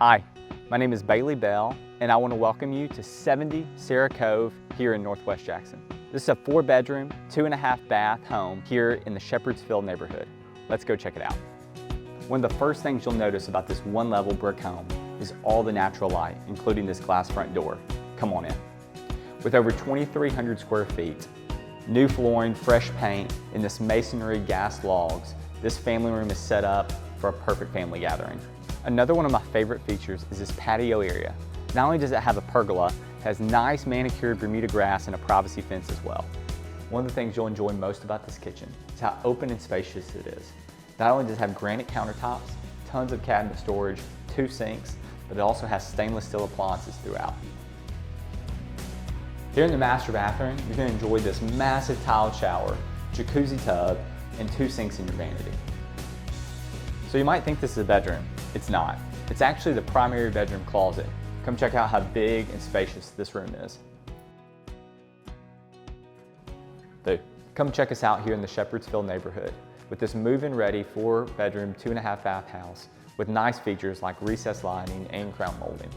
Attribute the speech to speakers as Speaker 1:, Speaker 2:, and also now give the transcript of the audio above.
Speaker 1: Hi, my name is Bailey Bell, and I want to welcome you to 70 Sarah Cove here in Northwest Jackson. This is a 4-bedroom, 2.5 bath home here in the Shepherdsville neighborhood. Let's go check it out. One of the first things you'll notice about this one-level brick home is all the natural light, including this glass front door. Come on in. With over 2,300 square feet, new flooring, fresh paint, and this masonry gas logs, this family room is set up for a perfect family gathering. Another one of my favorite features is this patio area. Not only does it have a pergola, it has nice manicured Bermuda grass and a privacy fence as well. One of the things you'll enjoy most about this kitchen is how open and spacious it is. Not only does it have granite countertops, tons of cabinet storage, 2 sinks, but it also has stainless steel appliances throughout. Here in the master bathroom, you're going to enjoy this massive tiled shower, jacuzzi tub, and 2 sinks in your vanity. So you might think this is a bedroom. It's not. It's actually the primary bedroom closet. Come check out how big and spacious this room is. Come check us out here in the Shepherdsville neighborhood with this move-in ready 4-bedroom, 2.5 bath house with nice features like recessed lighting and crown molding.